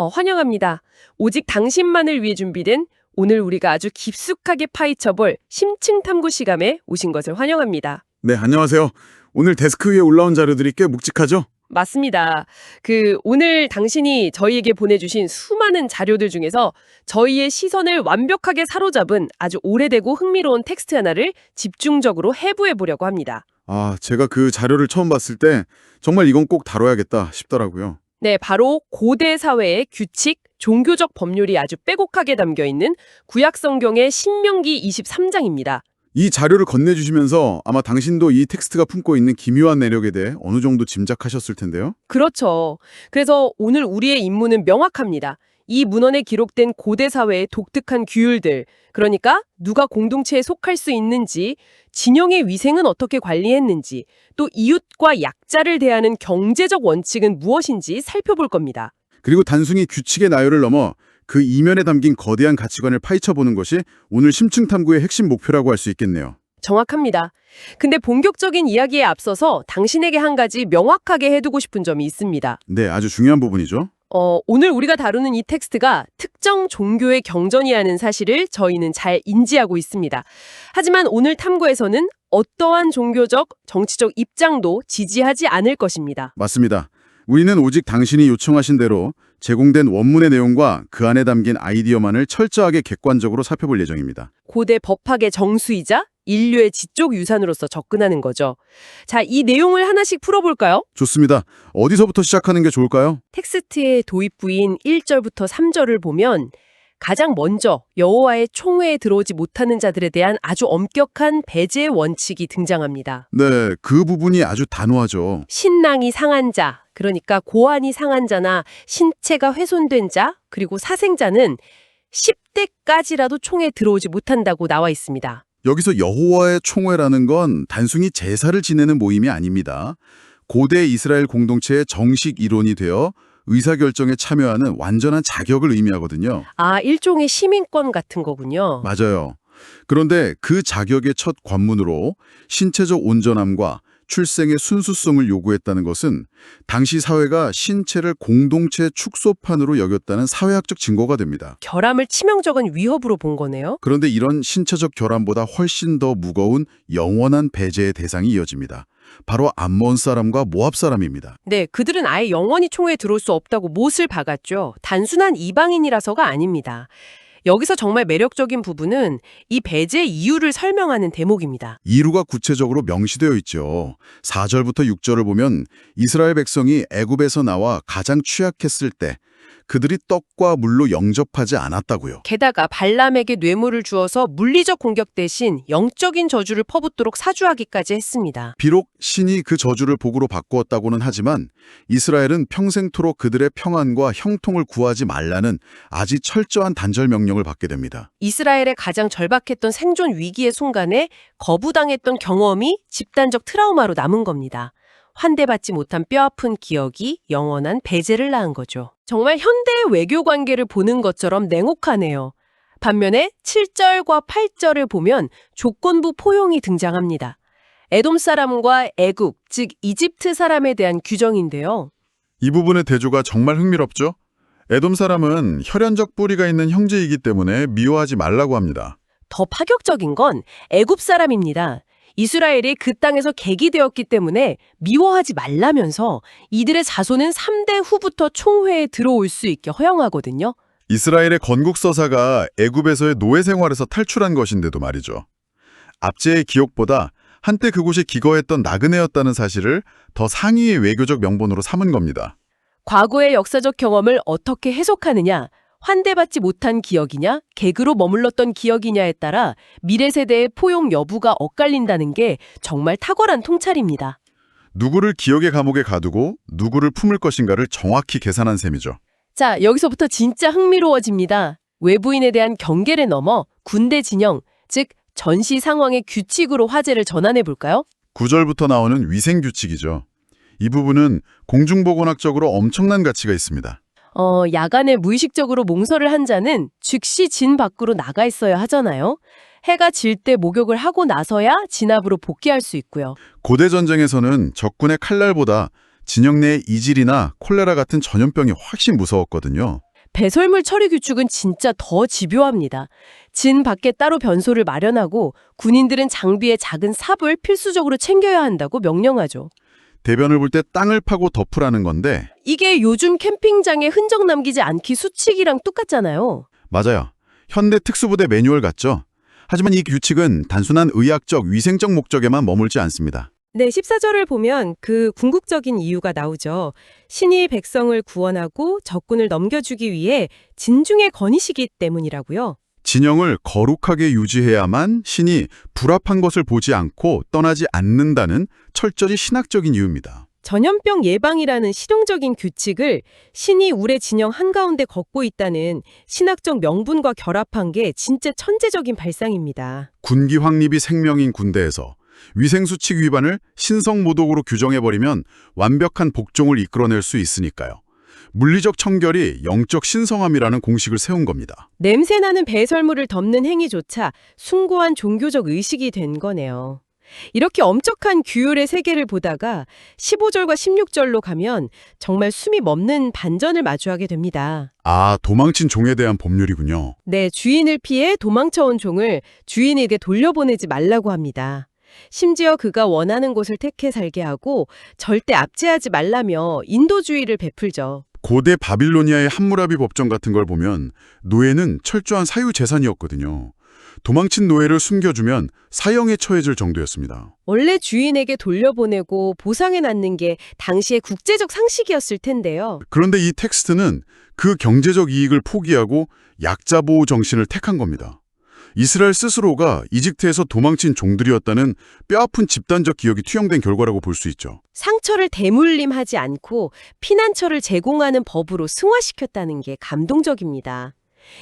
환영합니다. 오직 당신만을 위해 준비된 오늘 우리가 아주 깊숙하게 파헤쳐볼 심층 탐구 시간에 오신 것을 환영합니다. 네, 안녕하세요. 오늘 데스크 위에 올라온 자료들이 꽤 묵직하죠? 맞습니다. 오늘 당신이 저희에게 보내주신 수많은 자료들 중에서 저희의 시선을 완벽하게 사로잡은 아주 오래되고 흥미로운 텍스트 하나를 집중적으로 해부해 보려고 합니다. 제가 그 자료를 처음 봤을 때 정말 이건 꼭 다뤄야겠다 싶더라고요. 네, 바로 고대 사회의 규칙, 종교적 법률이 아주 빼곡하게 담겨 있는 구약 성경의 신명기 23장입니다. 이 자료를 건네주시면서 아마 당신도 이 텍스트가 품고 있는 기묘한 내력에 대해 어느 정도 짐작하셨을 텐데요. 그렇죠. 그래서 오늘 우리의 임무는 명확합니다. 이 문헌에 기록된 고대 사회의 독특한 규율들, 그러니까 누가 공동체에 속할 수 있는지, 진영의 위생은 어떻게 관리했는지, 또 이웃과 약자를 대하는 경제적 원칙은 무엇인지 살펴볼 겁니다. 그리고 단순히 규칙의 나열을 넘어 그 이면에 담긴 거대한 가치관을 파헤쳐보는 것이 오늘 심층 탐구의 핵심 목표라고 할 수 있겠네요. 정확합니다. 근데 본격적인 이야기에 앞서서 당신에게 한 가지 명확하게 해두고 싶은 점이 있습니다. 네, 아주 중요한 부분이죠. 오늘 우리가 다루는 이 텍스트가 특정 종교의 경전이라는 사실을 저희는 잘 인지하고 있습니다. 하지만 오늘 탐구에서는 어떠한 종교적, 정치적 입장도 지지하지 않을 것입니다. 맞습니다. 우리는 오직 당신이 요청하신 대로 제공된 원문의 내용과 그 안에 담긴 아이디어만을 철저하게 객관적으로 살펴볼 예정입니다. 고대 법학의 정수이자 인류의 지적 유산으로서 접근하는 거죠. 자, 이 내용을 하나씩 풀어볼까요? 좋습니다. 어디서부터 시작하는 게 좋을까요? 텍스트의 도입부인 1절부터 3절을 보면 가장 먼저 여호와의 총회에 들어오지 못하는 자들에 대한 아주 엄격한 배제 원칙이 등장합니다. 네, 그 부분이 아주 단호하죠. 신랑이 상한 자, 그러니까 고환이 상한 자나 신체가 훼손된 자, 그리고 사생자는 10대까지라도 총회에 들어오지 못한다고 나와 있습니다. 여기서 여호와의 총회라는 건 단순히 제사를 지내는 모임이 아닙니다. 고대 이스라엘 공동체의 정식 일원이 되어 의사결정에 참여하는 완전한 자격을 의미하거든요. 일종의 시민권 같은 거군요. 맞아요. 그런데 그 자격의 첫 관문으로 신체적 온전함과 출생의 순수성을 요구했다는 것은 당시 사회가 신체를 공동체 축소판으로 여겼다는 사회학적 증거가 됩니다. 결함을 치명적인 위협으로 본 거네요. 그런데 이런 신체적 결함보다 훨씬 더 무거운 영원한 배제의 대상이 이어집니다. 바로 암몬 사람과 모압 사람입니다. 네, 그들은 아예 영원히 총회에 들어올 수 없다고 못을 박았죠. 단순한 이방인이라서가 아닙니다. 여기서 정말 매력적인 부분은 이 배제 이유를 설명하는 대목입니다. 이유가 구체적으로 명시되어 있죠. 4절부터 6절을 보면 이스라엘 백성이 애굽에서 나와 가장 취약했을 때 그들이 떡과 물로 영접하지 않았다고요. 게다가 발람에게 뇌물을 주어서 물리적 공격 대신 영적인 저주를 퍼붓도록 사주하기까지 했습니다. 비록 신이 그 저주를 복으로 바꾸었다고는 하지만 이스라엘은 평생토록 그들의 평안과 형통을 구하지 말라는 아주 철저한 단절 명령을 받게 됩니다. 이스라엘의 가장 절박했던 생존 위기의 순간에 거부당했던 경험이 집단적 트라우마로 남은 겁니다. 환대받지 못한 뼈아픈 기억이 영원한 배제를 낳은 거죠. 정말 현대의 외교 관계를 보는 것처럼 냉혹하네요. 반면에 7절과 8절을 보면 조건부 포용이 등장합니다. 에돔 사람과 애굽, 즉 이집트 사람에 대한 규정인데요. 이 부분의 대조가 정말 흥미롭죠? 에돔 사람은 혈연적 뿌리가 있는 형제이기 때문에 미워하지 말라고 합니다. 더 파격적인 건 애굽 사람입니다. 이스라엘이 그 땅에서 객이되었기 때문에 미워하지 말라면서 이들의 자손은 3대 후부터 총회에 들어올 수 있게 허용하거든요. 이스라엘의 건국서사가 애굽에서의 노예 생활에서 탈출한 것인데도 말이죠. 압제의 기억보다 한때 그곳이 기거했던 나그네였다는 사실을 더 상위의 외교적 명분으로 삼은 겁니다. 과거의 역사적 경험을 어떻게 해석하느냐, 환대받지 못한 기억이냐, 객으로 머물렀던 기억이냐에 따라 미래 세대의 포용 여부가 엇갈린다는 게 정말 탁월한 통찰입니다. 누구를 기억의 감옥에 가두고 누구를 품을 것인가를 정확히 계산한 셈이죠. 자, 여기서부터 진짜 흥미로워집니다. 외부인에 대한 경계를 넘어 군대 진영, 즉 전시 상황의 규칙으로 화제를 전환해 볼까요? 9절부터 나오는 위생규칙이죠. 이 부분은 공중보건학적으로 엄청난 가치가 있습니다. 야간에 무의식적으로 몽설을 한 자는 즉시 진 밖으로 나가 있어야 하잖아요. 해가 질 때 목욕을 하고 나서야 진압으로 복귀할 수 있고요. 고대 전쟁에서는 적군의 칼날보다 진영 내의 이질이나 콜레라 같은 전염병이 훨씬 무서웠거든요. 배설물 처리 규칙은 진짜 더 집요합니다. 진 밖에 따로 변소를 마련하고 군인들은 장비에 작은 삽을 필수적으로 챙겨야 한다고 명령하죠. 대변을 볼 때 땅을 파고 덮으라는 건데 이게 요즘 캠핑장에 흔적 남기지 않기 수칙이랑 똑같잖아요. 맞아요. 현대 특수부대 매뉴얼 같죠? 하지만 이 규칙은 단순한 의학적, 위생적 목적에만 머물지 않습니다. 네, 14절을 보면 그 궁극적인 이유가 나오죠. 신이 백성을 구원하고 적군을 넘겨주기 위해 진중에 거니시기 때문이라고요. 진영을 거룩하게 유지해야만 신이 불합한 것을 보지 않고 떠나지 않는다는 철저히 신학적인 이유입니다. 전염병 예방이라는 실용적인 규칙을 신이 우레 진영 한가운데 걷고 있다는 신학적 명분과 결합한 게 진짜 천재적인 발상입니다. 군기 확립이 생명인 군대에서 위생수칙 위반을 신성모독으로 규정해버리면 완벽한 복종을 이끌어낼 수 있으니까요. 물리적 청결이 영적 신성함이라는 공식을 세운 겁니다. 냄새나는 배설물을 덮는 행위조차 숭고한 종교적 의식이 된 거네요. 이렇게 엄격한 규율의 세계를 보다가 15절과 16절로 가면 정말 숨이 멎는 반전을 마주하게 됩니다. 아, 도망친 종에 대한 법률이군요. 네, 주인을 피해 도망쳐온 종을 주인에게 돌려보내지 말라고 합니다. 심지어 그가 원하는 곳을 택해 살게 하고 절대 압제하지 말라며 인도주의를 베풀죠. 고대 바빌로니아의 함무라비 법정 같은 걸 보면 노예는 철저한 사유재산이었거든요. 도망친 노예를 숨겨주면 사형에 처해질 정도였습니다. 원래 주인에게 돌려보내고 보상해 놨는 게 당시의 국제적 상식이었을 텐데요. 그런데 이 텍스트는 그 경제적 이익을 포기하고 약자 보호 정신을 택한 겁니다. 이스라엘 스스로가 이집트에서 도망친 종들이었다는 뼈아픈 집단적 기억이 투영된 결과라고 볼 수 있죠. 상처를 대물림하지 않고 피난처를 제공하는 법으로 승화시켰다는 게 감동적입니다.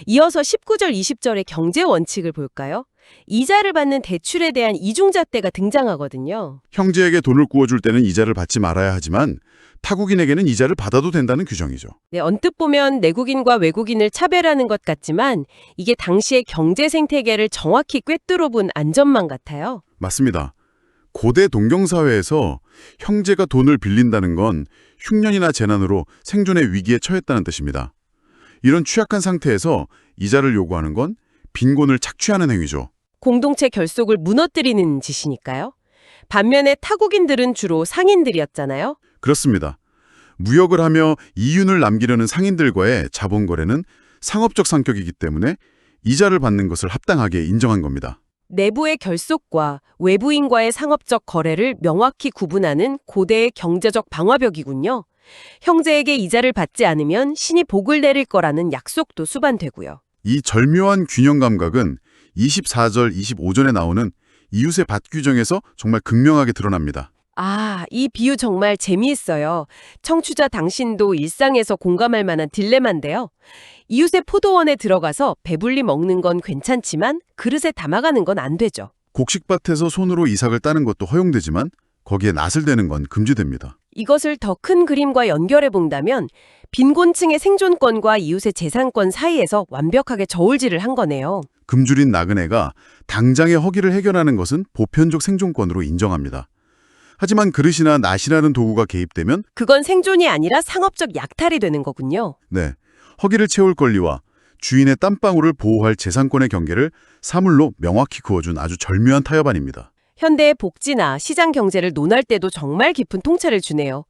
이어서 19절, 20절의 경제 원칙을 볼까요? 이자를 받는 대출에 대한 이중잣대가 등장하거든요. 형제에게 돈을 구워줄 때는 이자를 받지 말아야 하지만 타국인에게는 이자를 받아도 된다는 규정이죠. 네, 언뜻 보면 내국인과 외국인을 차별하는 것 같지만 이게 당시의 경제 생태계를 정확히 꿰뚫어 본 안전망 같아요. 맞습니다. 고대 동경사회에서 형제가 돈을 빌린다는 건 흉년이나 재난으로 생존의 위기에 처했다는 뜻입니다. 이런 취약한 상태에서 이자를 요구하는 건 빈곤을 착취하는 행위죠. 공동체 결속을 무너뜨리는 짓이니까요. 반면에 타국인들은 주로 상인들이었잖아요. 그렇습니다. 무역을 하며 이윤을 남기려는 상인들과의 자본 거래는 상업적 성격이기 때문에 이자를 받는 것을 합당하게 인정한 겁니다. 내부의 결속과 외부인과의 상업적 거래를 명확히 구분하는 고대의 경제적 방화벽이군요. 형제에게 이자를 받지 않으면 신이 복을 내릴 거라는 약속도 수반되고요. 이 절묘한 균형 감각은 24절, 25절에 나오는 이웃의 밭 규정에서 정말 극명하게 드러납니다. 아, 이 비유 정말 재미있어요. 청취자 당신도 일상에서 공감할 만한 딜레마인데요. 이웃의 포도원에 들어가서 배불리 먹는 건 괜찮지만 그릇에 담아가는 건 안 되죠. 곡식밭에서 손으로 이삭을 따는 것도 허용되지만 거기에 낫을 대는 건 금지됩니다. 이것을 더 큰 그림과 연결해 본다면 빈곤층의 생존권과 이웃의 재산권 사이에서 완벽하게 저울질을 한 거네요. 굶주린 나그네가 당장의 허기를 해결하는 것은 보편적 생존권으로 인정합니다. 하지만 그릇이나 낫이라는 도구가 개입되면 그건 생존이 아니라 상업적 약탈이 되는 거군요. 네, 허기를 채울 권리와 주인의 땀방울을 보호할 재산권의 경계를 사물로 명확히 그어준 아주 절묘한 타협안입니다. 현대의 복지나 시장 경제를 논할 때도 정말 깊은 통찰을 주네요.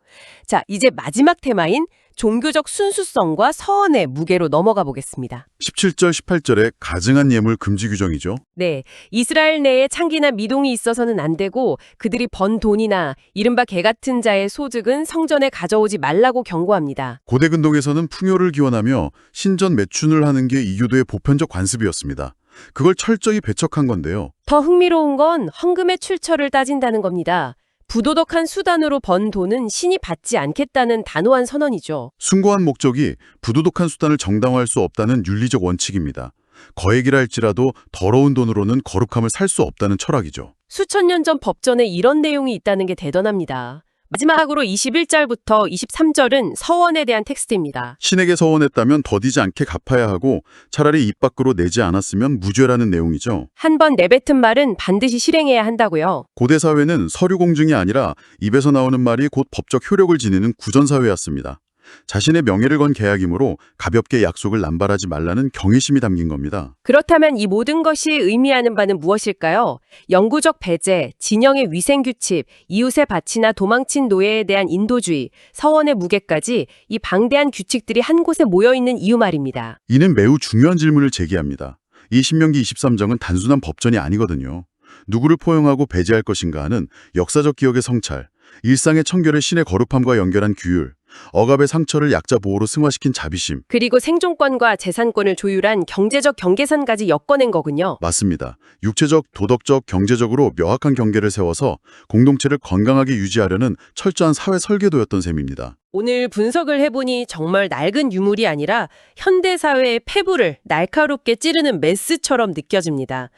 자, 이제 마지막 테마인 종교적 순수성과 서원의 무게로 넘어가 보겠습니다. 17절, 18절의 가증한 예물 금지 규정이죠. 네, 이스라엘 내에 창기나 미동이 있어서는 안 되고 그들이 번 돈이나 이른바 개 같은 자의 소득은 성전에 가져오지 말라고 경고합니다. 고대 근동에서는 풍요를 기원하며 신전 매춘을 하는 게 이교도의 보편적 관습이었습니다. 그걸 철저히 배척한 건데요. 더 흥미로운 건 헌금의 출처를 따진다는 겁니다. 부도덕한 수단으로 번 돈은 신이 받지 않겠다는 단호한 선언이죠. 숭고한 목적이 부도덕한 수단을 정당화할 수 없다는 윤리적 원칙입니다. 거액이라 할지라도 더러운 돈으로는 거룩함을 살 수 없다는 철학이죠. 수천 년 전 법전에 이런 내용이 있다는 게 대단합니다. 마지막으로 21절부터 23절은 서원에 대한 텍스트입니다. 신에게 서원했다면 더디지 않게 갚아야 하고 차라리 입 밖으로 내지 않았으면 무죄라는 내용이죠. 한 번 내뱉은 말은 반드시 실행해야 한다고요. 고대 사회는 서류 공증이 아니라 입에서 나오는 말이 곧 법적 효력을 지니는 구전 사회였습니다. 자신의 명예를 건 계약이므로 가볍게 약속을 남발하지 말라는 경외심이 담긴 겁니다. 그렇다면 이 모든 것이 의미하는 바는 무엇일까요? 영구적 배제, 진영의 위생규칙, 이웃의 밭이나 도망친 노예에 대한 인도주의, 서원의 무게까지 이 방대한 규칙들이 한 곳에 모여있는 이유 말입니다. 이는 매우 중요한 질문을 제기합니다. 이 신명기 23정은 단순한 법전이 아니거든요. 누구를 포용하고 배제할 것인가 하는 역사적 기억의 성찰, 일상의 청결의 신의 거룩함과 연결한 규율, 억압의 상처를 약자 보호로 승화시킨 자비심. 그리고 생존권과 재산권을 조율한 경제적 경계선까지 엮어낸 거군요. 맞습니다. 육체적, 도덕적, 경제적으로 명확한 경계를 세워서 공동체를 건강하게 유지하려는 철저한 사회 설계도였던 셈입니다. 오늘 분석을 해보니 정말 낡은 유물이 아니라 현대사회의 폐부를 날카롭게 찌르는 메스처럼 느껴집니다.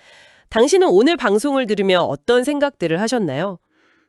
당신은 오늘 방송을 들으며 어떤 생각들을 하셨나요?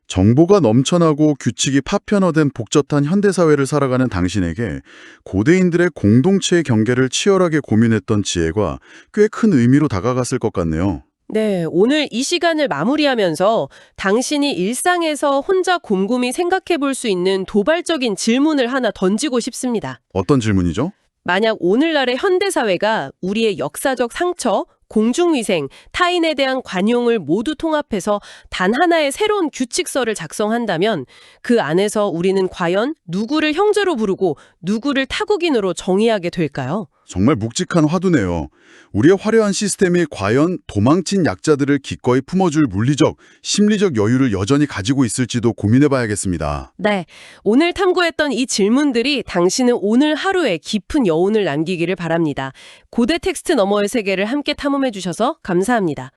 정보가 넘쳐나고 규칙이 파편화된 복잡한 현대사회를 살아가는 당신에게 고대인들의 공동체의 경계를 치열하게 고민했던 지혜가 꽤 큰 의미로 다가갔을 것 같네요. 네, 오늘 이 시간을 마무리하면서 당신이 일상에서 혼자 곰곰이 생각해 볼 수 있는 도발적인 질문을 하나 던지고 싶습니다. 어떤 질문이죠? 만약 오늘날의 현대사회가 우리의 역사적 상처, 공중위생, 타인에 대한 관용을 모두 통합해서 단 하나의 새로운 규칙서를 작성한다면 그 안에서 우리는 과연 누구를 형제로 부르고 누구를 타국인으로 정의하게 될까요? 정말 묵직한 화두네요. 우리의 화려한 시스템이 과연 도망친 약자들을 기꺼이 품어줄 물리적, 심리적 여유를 여전히 가지고 있을지도 고민해봐야겠습니다. 네, 오늘 탐구했던 이 질문들이 당신은 오늘 하루에 깊은 여운을 남기기를 바랍니다. 고대 텍스트 너머의 세계를 함께 탐험해 주셔서 감사합니다.